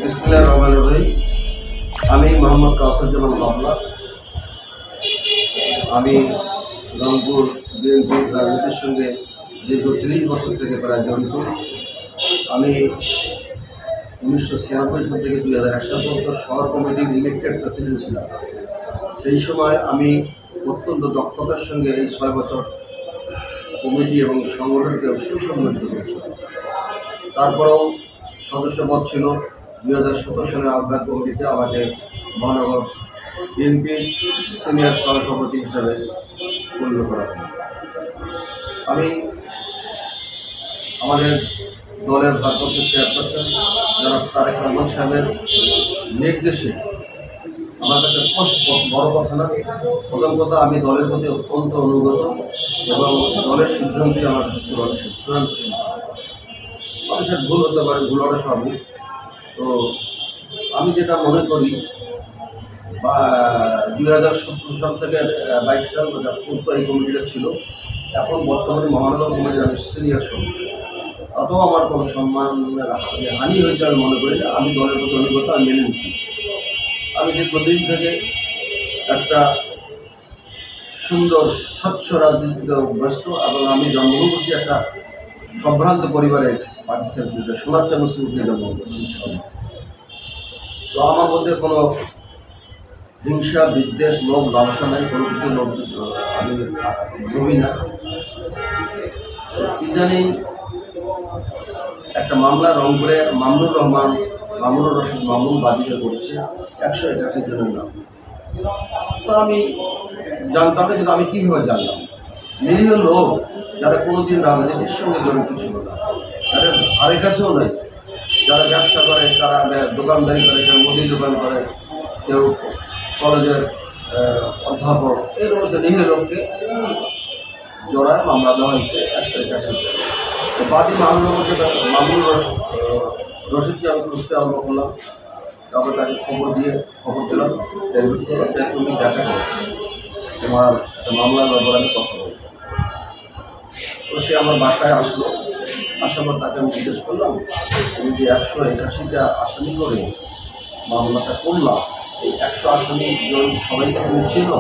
বিসমিল্লাহির রহমানির রহিম। আমি মোহাম্মদ কাউসারুজ্জামান বাবলা। আমি রংপুর বিএনপির রাজনীতির সঙ্গে দীর্ঘ 30 বছর থেকে প্রায় জড়িত। আমি 1996 সাল থেকে 2001 সাল পর্যন্ত শহর কমিটির ইলেক্টেড প্রেসিডেন্ট ছিলাম। সেই সময় আমি অত্যন্ত দক্ষতার সঙ্গে এই 6 বছর কমিটি এবং সংগঠনকে সুসংগঠিত করেছিলাম। তারপরেও সদস্যপদ ছিল 2017 সালের আহ্বায়ক কমিটিতে আমাকে মহানগর বিএনপির সিনিয়র সহসভাপতি হিসাবে পরিণত করা হয়। আমি আমাদের দলের ভারপ্রাপ্ত চেয়ারপারসন জনাব তারেক রহমান সাহেবের নির্দেশে আমার কাছে বড় কথা না, প্রথম কথা আমি দলের প্রতি অত্যন্ত অনুগত এবং দলের সিদ্ধান্তই আমার কাছে চূড়ান্ত সিদ্ধান্ত। মানুষের ভুল হতে পারে, ভুল হওয়াটা স্বাভাবিক। তো আমি যেটা মনে করি 2017 সাল থেকে 22 সাল পর্যন্ত এই কমিটিটা ছিল। এখন বর্তমানে মহানগর কমিটির আমি সিনিয়র সদস্য। তাতেও আমার কোনো সম্মান হানি হয়েছে আমি মনে করি না। আমি দলের প্রতি অনুগত, আমি মেনে নিচ্ছি। আমি দীর্ঘদিন থেকে একটা সুন্দর স্বচ্ছ রাজনীতিতে অভ্যস্ত এবং আমি জন্মগ্রহণ করছি একটা সম্ভ্রান্ত পরিবারে, পাকিস্তান সোনাচ্চা মুসলিমকে জন্মগ্রহণ করছি। তো আমার মধ্যে কোনো হিংসা, বিদ্বেষ, লোভ, লালসা নাই, কোনো কিছু লোভ আমি ভাবি না। ইদানিং একটা মামলা রংপুরে মামুনুর রশিদ মামুন বাদীকে করেছে 181 জনের নাম। তো আমি জানতাম না, কিন্তু আমি কীভাবে জানলাম? নিরীহ লোক যারা কোনোদিন রাজনীতির সঙ্গে জড়িত ছিল না, যাদের ধারে কাছেও নেই, যারা ব্যবসা করে, তারা দোকানদারি করে, কেউ মুদি দোকান করে, কেউ কলেজের অধ্যাপক, এর মধ্যে নিরীহ লোককে জোড়ায় মামলা দেওয়া হয়েছে 181। তো বাদী মামুনুর রশিদকে আমি খুঁজতে আরম্ভ করলাম। তারপরে তাকে খবর দিলাম, তুমি দেখা করো, তোমার মামলার ব্যাপারে আমি কথা বলব। তো সে আমার বাসায় আসলো। আসার পর তাকে আমি জিজ্ঞেস করলাম, তুমি যে 181টা আসামি করে মামলাটা করলাম, এই 100 আসামি সবাইকে তুমি চিনো?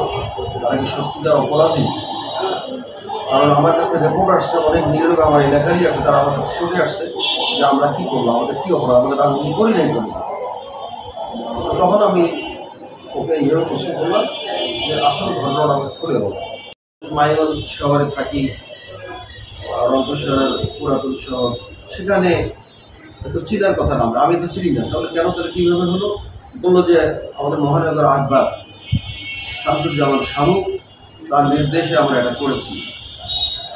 তারা কি সত্যিকার অপরাধী? কারণ আমার কাছে রিপোর্ট আসছে, অনেক নিরীহ আমার এলাকারই আছে, তারা আমার কাছে শুনে আসছে যে আমরা কী করলাম, আমাদের কী অপরাধ, আমাদের রাজনীতি করি নাই করি। তখন আমি ওকে এইভাবে প্রশ্ন করলাম যে আসল ঘটনা আমাকে খুলে বলো। মাইগঞ্জ শহরে থাকি, রংপুর শহরের পুরাতন শহর, সেখানে তো চিনার কথা না, আমি তো চিনি না। তাহলে তাহলে কীভাবে হলো? বললো যে আমাদের মহানগর আহ্বায়ক শামসুজ্জামান শামু, তার নির্দেশে আমরা এটা করেছি।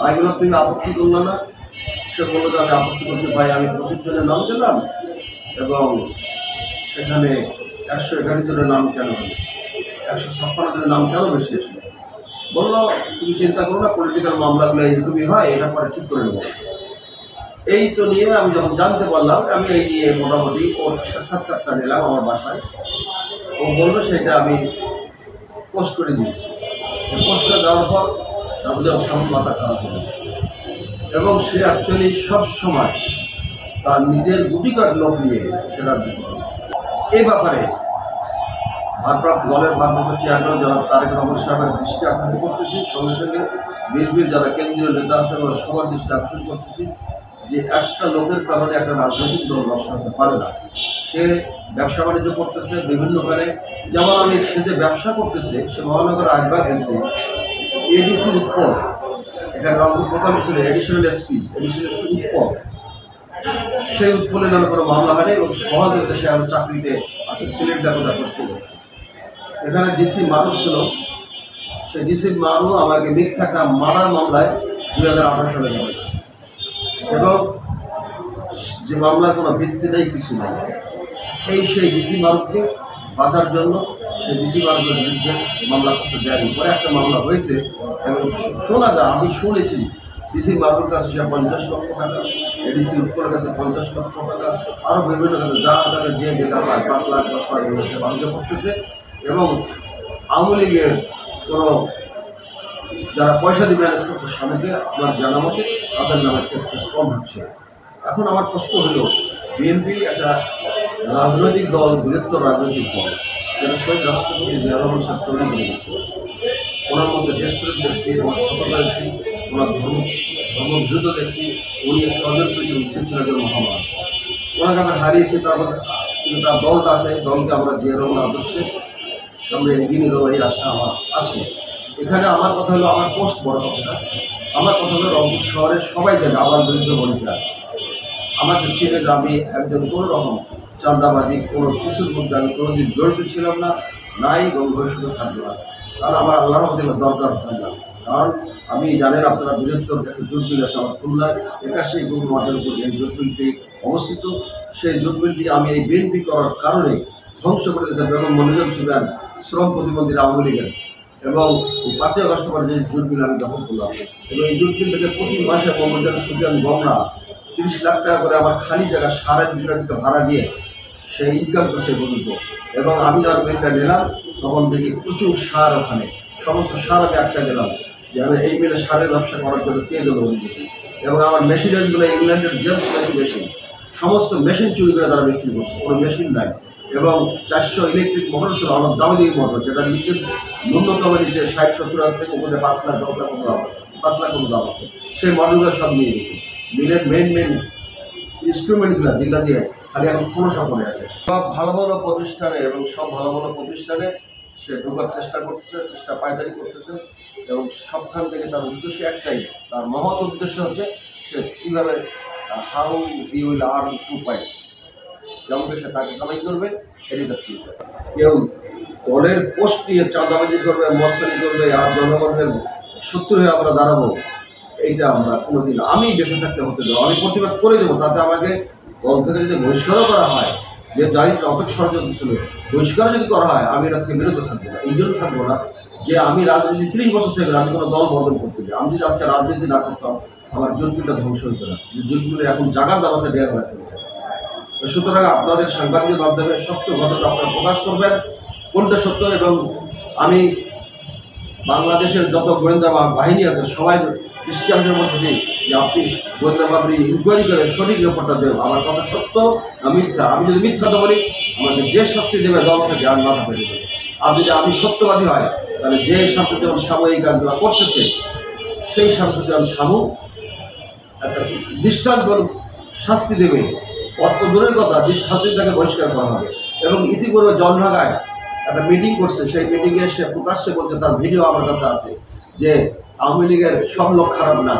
আমি বললাম তুমি আপত্তি করলো না? সে বললো যে আমি আপত্তি করছি। ভাই, আমি 25 জনের নাম দিলাম এবং সেখানে 181 জনের নাম কেন হলো? 156 জনের নাম কেন বেশি আসলো? বললো তুমি চিন্তা করো না, পলিটিক্যাল মামলাগুলো এইরকমই হয়, এটা পরে ঠিক করে নেবো। এই তো নিয়ে আমি যখন জানতে পারলাম, আমি এই নিয়ে মোটামুটি ওর সাক্ষাৎকারটা নিলাম আমার বাসায়। ও বললো সেটা আমি পোস্ট করে দিয়েছি। পোস্ট করে দেওয়ার পর সামনে মাথা খারাপ হলো এবং সে অ্যাকচুয়ালি সবসময় তার নিজের গুটিকার লোক নিয়ে সেটা এই ব্যাপারে দলের ভারপ্রাপ্ত চেয়ারম্যান জনাব তারেক রহমান সাহেবের দৃষ্টি আকর্ষণ করতেছি। সঙ্গে সঙ্গে বিএনপির যারা কেন্দ্রীয় নেতা আছে সবার দৃষ্টি আকর্ষণ করতেছি যে একটা লোকের কারণে একটা রাজনৈতিক দল নষ্ট হতে পারে না। সে ব্যবসা বাণিজ্য করতেছে বিভিন্নখানে, যেমন আমি সে যে ব্যবসা করতেছে, সে মহানগর আহ্বায়ক হয়েছে এডিসি উৎপল, এখানে রংপুর কোটালি ছিল এডিশনাল এসপি উৎপল। সেই উৎপলের নামে কোনো মামলা হয়নি এবং সহজে সে আরও চাকরিতে আছে, সিলেট ডাকোটা পোস্ট করেছে। এখানে ডিসি মারুফ ছিল, সেই ডিসি মারুফ আমাকে মিথ্যা একটা মার্ডার মামলায় 2018 সালে দেওয়া হয়েছে এবং যে মামলার কোনো ভিত্তি নেই, কিছু নাই। সেই ডিসি মারুফকে বাঁচার জন্য সেই ডিসি মারুফের বিরুদ্ধে মামলা করতে দেয়নি। পরে একটা মামলা হয়েছে এবং শোনা যায়, আমি শুনেছি ডিসি মারুফের কাছে সে 50 লক্ষ টাকা, এডিসি উৎপলের কাছে 50 লক্ষ টাকা, আরও বিভিন্ন কাছে যার কাছে যে যেটা পায় 5 লাখ 10 লাখ এগুলোতে বাণিজ্য করতেছে এবং আওয়ামী লীগের কোনো যারা পয়সা দিয়ে ম্যানেজ করছে স্বামীকে আমার জানা মতে তাদের নামে কেস কম হচ্ছে। এখন আমার প্রশ্ন হলো, বিএনপি একটা রাজনৈতিক দল বৃহত্তর রাজনৈতিক দল যেটা শহীদ রাষ্ট্রপতি জিয়া রহমান সাহেব তৈরি করে দিয়েছে। ওনার মধ্যে দেশপ্রেম দেখছি, ওনার সততা দেখছি, ওনার ধর্মবিরোধ দেখছি। উনি সহযোগীর উদ্দেশ্য ছিল একজন মহামান। ওনাকে আমরা হারিয়েছি, তারপর কিন্তু তার দলটা আছে, দলকে আমরা জিয়া রহমান আদর্শে সামনে এগিয়ে নিয়ে যাবো এই আশা আমার আছে। এখানে আমার কথা হলো, আমার পোস্ট বড় কথাটা, আমার কথা হলো রংপুর শহরের সবাই জানে আমার বিরুদ্ধে বলিটা আমাকে চিনে যে আমি একজন কোনো রকম চাঁদাবাজি কোনো কিছুর মধ্যে আমি কোনোদিন জড়িত ছিলাম না, নাই এবং ভবিষ্যতে থাকবে না। কারণ আমার আল্লাহর মধ্যে দরকার হয় না। কারণ আমি জানেন আপনারা বৃহত্তর একটা জুটমিল আছে আমার খুলনায় 81 গরু মাঠের উপর এই জুটমিলটি অবস্থিত। সেই জুটমিলটি আমি এই বিএনপি করার কারণে ধ্বংস করে দিয়েছে বেগম মনিরুল ছিলেন শ্রম প্রতিমন্ত্রী আওয়ামী লীগের, এবং 5ই আগস্ট পরে যে জুটমিল আমি দখল করলাম। এবং এই জুটমিল থেকে প্রতি মাসে মোহাম্মদ সুফিয়ান গমরা 30 লাখ টাকা করে আমার খালি জায়গা 2.5 টাকা ভাড়া দিয়ে সে ইনকাম করছে পর্যন্ত। এবং আমি যখন মিলটা নিলাম তখন দেখি প্রচুর সার, ওখানে সমস্ত সার আমি আটকা দিলাম যে আমি এই মিলে সারের ব্যবসা করার জন্য কে দেবো অনুমতি। এবং আমার মেশিনারিজগুলো ইংল্যান্ডের জেমস মেশিন সমস্ত মেশিন চুরি করে তারা বিক্রি করছে, কোনো মেশিন নাই। এবং 400 ইলেকট্রিক মোটর ছিল আমার দামি মোটর, যেটা নিচে ন্যূনতম নিচে 60-70 থেকে উপরে 5 লাখ 10 লাখ দাম আছে, 5 লাখ দাম আছে। সেই মডেলগুলো সব নিয়ে গেছে। মিলের মেন ইনস্ট্রুমেন্টগুলো যেগুলো দিয়ে খালি এখন খোলসা পড়ে আছে। সব ভালো ভালো প্রতিষ্ঠানে এবং সব ভালো ভালো প্রতিষ্ঠানে সে ঢোকার চেষ্টা করতেছে, চেষ্টা পায়দারি করতেছে। এবং সবখান থেকে তার উদ্দেশ্য একটাই, তার মহৎ উদ্দেশ্য হচ্ছে সে কীভাবে হাউ হি উইল আর্ন 2 পয়সা, যেমন সে টাকা কামাই করবে এটি তার চিন্তা। কেউ দলের পোস্ট নিয়ে চাঁদাবাজি করবে, মস্তানি করবে আর জনগণের শত্রু হয়ে আমরা দাঁড়াবো, এইটা আমরা কোনোদিন আমি বেঁচে থাকতে হতে দেবো। আমি প্রতিবাদ করে দেবো, তাতে আমাকে দল থেকে যদি বহিষ্কারও করা হয়, যে জারি অপেক ষড়যন্ত্র ছিল, বহিষ্কারও যদি করা হয় আমি এটা থেকে বিরত থাকবো না। এই জন্য থাকবো না যে আমি রাজনীতি 30 বছর থেকে আমি কোনো দল বদল করতে চাই। আমি যদি আজকে রাজনীতি না করতাম আমার জুটমিলটা ধ্বংস হইতো না। জুটমিলের এখন জাগার দাম আছে 1.5 লাখ টাকা। সুতরাং আপনাদের সাংবাদিকের মাধ্যমে সত্য ঘটনা আপনারা প্রকাশ করবেন, কোনটা সত্য। এবং আমি বাংলাদেশের যত গোয়েন্দা বাহিনী আছে সবাই দৃষ্টান্তের মধ্যে যে আপনি গোয়েন্দা বাহিনী ইনকোয়ারি করে সঠিক রিপোর্টটা দেবেন, আমার কথা সত্য না মিথ্যা। আমি যদি মিথ্যা তো বলি আমাকে যে শাস্তি দেবে দল থেকে আমি মাথা পেতে দেবো। আর যদি আমি সত্যবাদী হয় তাহলে যে শামসুজ্জামান শামু এই কাজগুলো করতেছে সেই শামসুজ্জামান শামু একটা দৃষ্টান্ত শাস্তি দেবে। অত দূরের কথা যে শাস্তি তাকে বহিষ্কার করা হবে। এবং ইতিপূর্বে জলঢাকায় একটা মিটিং করছে, সেই মিটিংয়ে সে প্রকাশ্যে বলছে, তার ভিডিও আমার কাছে আছে, যে আওয়ামী লীগের সব লোক খারাপ না,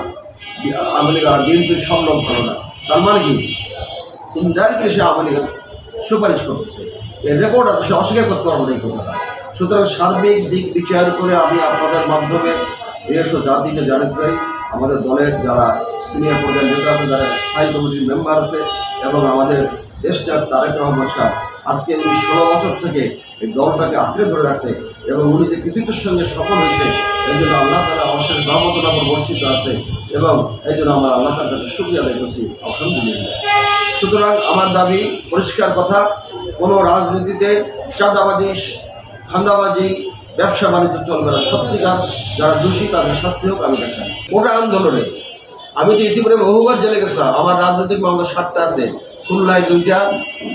আওয়ামী লীগ আর বিএনপির সব লোক ভালো না। তার মানে কি ইনডাইরেক্টলি সে আওয়ামী লীগের সুপারিশ করতেছে। এর রেকর্ড আছে, সে অস্বীকার করতে পারবো না এই কথাটা। সুতরাং সার্বিক দিক বিচার করে আমি আপনাদের মাধ্যমে দেশ ও জাতিকে জানাতে চাই, আমাদের দলের যারা সিনিয়র পর্যায়ের নেতা আছে, যারা স্থায়ী কমিটির মেম্বার আছে, এবং আমাদের দেশটার তারেক রহমান সাহেব আজকে উনি 16 বছর থেকে এই দলটাকে আঁকড়ে ধরে রাখছে, এবং উনি যে কৃতিত্বের সঙ্গে সফল হয়েছে এই জন্য আল্লাহ তাআলা অশেষ রহমতের উপর বর্ষিত আছে, এবং এই জন্য আমরা আল্লাহ তাআলার কাছে শুকরিয়া আদায় করছি, আলহামদুলিল্লাহ। সুতরাং আমার দাবি পরিষ্কার কথা, কোনো রাজনীতিতে চাঁদাবাজি, ধান্দাবাজি, ব্যবসা বাণিজ্য চলবে না। সত্যিকার যারা দোষী তাদের শাস্তি হোক, আমি চাই। ওটা আন্দোলনে আমি তো ইতিপূর্বে বহুবার জেলে গেছিলাম। আমার রাজনৈতিক মামলা 7টা আছে, খুলনায় 2টা,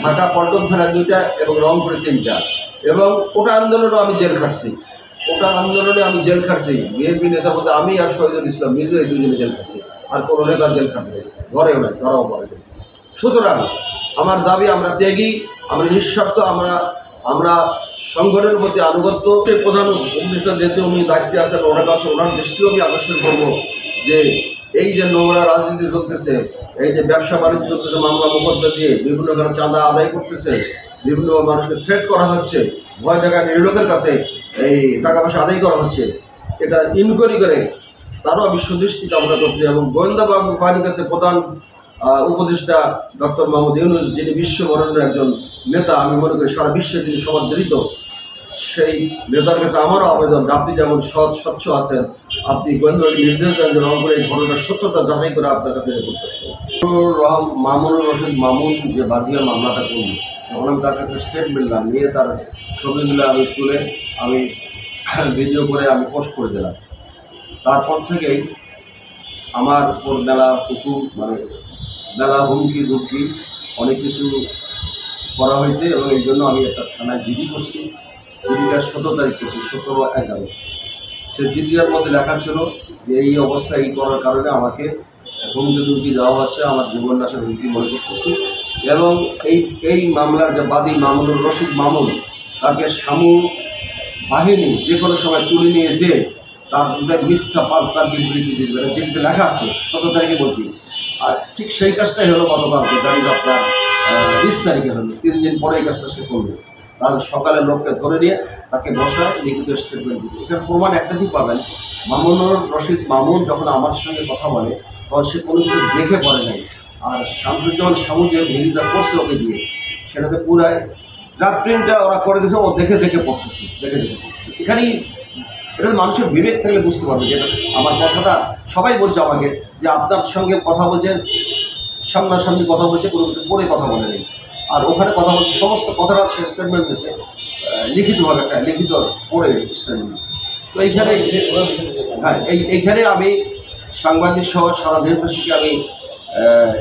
ঢাকা পল্টন থানায় 2টা, এবং রংপুরে 3টা। এবং ওটা আন্দোলনেও আমি জেল খাটছি। ওটা আন্দোলনে আমি জেল খাটছি। বিএনপি নেতার মধ্যে আমি আর শহীদুল ইসলাম মিজু এই 2 জনে জেল খাটছি। আর কোনো নেতার জেল খাটবে ঘরেও নাই, ধরাও পড়ে নেই। সুতরাং আমার দাবি, আমরা ত্যাগী, আমরা নিঃস্বার্থ, আমরা সংগঠনের প্রতি আনুগত্য। প্রধান উপদেষ্টা যেহেতু উনি দায়িত্বে আছেন, ওনার কাছে ওনার দৃষ্টিও আমি আকর্ষণ করবো যে এই যে নোংরা রাজনীতি চলতেছে, এই যে ব্যবসা বাণিজ্য চলতেছে, মামলা মোকদ্দমা দিয়ে বিভিন্ন কারণে চাঁদা আদায় করতেছে, বিভিন্ন মানুষকে থ্রেট করা হচ্ছে, ভয় দেখায় নির্লোকের কাছে এই টাকা পয়সা আদায় করা হচ্ছে, এটা ইনকোয়ারি করে তারও আমি সুদৃষ্টি কামনা করছি। এবং গোয়েন্দা বাহিনীর কাছে প্রধান উপদেষ্টা ডক্টর মোহাম্মদ ইউনূস, যিনি বিশ্ববরেণ্য একজন নেতা, আমি মনে করি সারা বিশ্বে তিনি সমাদৃত, সেই নেতার কাছে আমারও আবেদন, আপনি যেমন সৎ স্বচ্ছ আছেন, আপনি গোয়েন্দাকে নির্দেশ দেন যে রংপুরে এই ঘটনার সত্যতা যাচাই করে আপনার কাছে রেকর্ড করতে। মামুনুর রশিদ মামুন যে বাদিয়া মামলাটা করল, যখন আমি তার কাছে স্টেটমেন্ট নিয়ে তার ছবিগুলো আমি তুলে আমি ভিডিও করে আমি পোস্ট করে দিলাম। তারপর থেকেই আমার উপর মেলা হুকুম, মানে মেলা হুমকি ধুমকি, অনেক কিছু করা হয়েছে এবং এই জন্য আমি একটা থানায় জিডি করছি। জিডিটা 17 তারিখ করছি, 17/11। সে জিডিটার মধ্যে লেখা ছিল যে এই অবস্থা এই করার কারণে আমাকে হুমকি দেওয়া হচ্ছে, আমার জীবন নাশের হুমকি মনে করতেছি। এবং এই মামলার যে বাদী মামুনুর রশিদ মামুন, তাকে সামু বাহিনী যে কোনো সময় তুলে নিয়ে যে তার মিথ্যা পাল্টা বিবৃতি দিবে, যেটিতে লেখা আছে 17 তারিখে বলছি। আর ঠিক সেই কাজটাই হলো গতকালকে, তারিখ আপনার 20 তারিখে হলো, 3 দিন পরে এই কাজটা সে করবে। তার সকালের লোককে ধরে নিয়ে তাকে বসায় লিখিত স্টেটমেন্ট দিচ্ছে। এখানে প্রমাণ একটাই পাবেন, মামুনুর রশিদ মামুন যখন আমার সঙ্গে কথা বলে তখন সে কোনো কিছু দেখে পড়ে নাই। আর শামসুজ্জামান শামু যে ভিডিওটা করছে ওকে দিয়ে, সেটাতে পুরাই ড্রাফট প্রিন্টটা ওরা করে দিয়েছে, ও দেখে পড়তেছে, দেখে পড়তেছে। এখানেই এটা মানুষের বিবেক থাকলে বুঝতে পারবে যে আমার কথাটা সবাই বলছে আমাকে যে আপনার সঙ্গে কথা বলছে, সামনাসামনি কথা বলছে, কোনো কিছু পড়ে কথা বলে নেই। আর ওখানে কথা বলছে, সমস্ত কথাটা সে স্টেটমেন্ট দিয়েছে লিখিতভাবে, একটা লিখিত পড়ে স্টেটমেন্ট দিয়েছে। তো এইখানে এইখানে আমি সাংবাদিক সহ সারা দেশবাসীকে আমি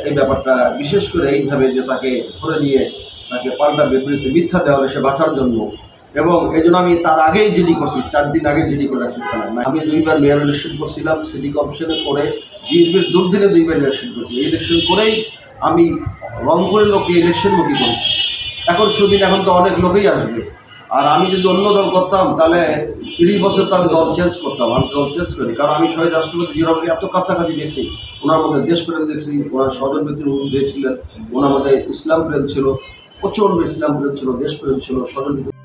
এই ব্যাপারটা বিশেষ করে এইভাবে যে তাকে ধরে নিয়ে তাকে পাল্টা বিবৃতি মিথ্যা দেওয়া হলে সে বাঁচার জন্য, এবং এই জন্য আমি তার আগেই জিডি করছি, 4 দিন আগে জিডি করে রাখছি থানায়। আমি 2বার মেয়র ইলেকশন করছিলাম, সিটি কর্পোরেশনে করে বিএনপির দুর্দিনে 2বার ইলেকশন করছি। এই ইলেকশন করেই আমি রংপুরের লোককে ইলেকশনমুখী করেছি। এখন সুদিন এখন তো অনেক লোকেই আসবে, আর আমি যদি অন্য দল করতাম তাহলে 30 বছর তো আমি দল চেঞ্জ করতাম। আমি দল চেঞ্জ করি, কারণ আমি শহীদ রাষ্ট্রপতি জিয়াউরকে এত কাছাকাছি দেখছি, ওনার মধ্যে দেশপ্রেম দেখছি, ওনার স্বজনপ্রীতির ঊর্ধ্বে ছিলেন, ওনার মধ্যে ইসলাম প্রেম ছিল, প্রচণ্ড ইসলাম প্রেম ছিল, দেশপ্রেম ছিল, স্বজনপ্রীতি।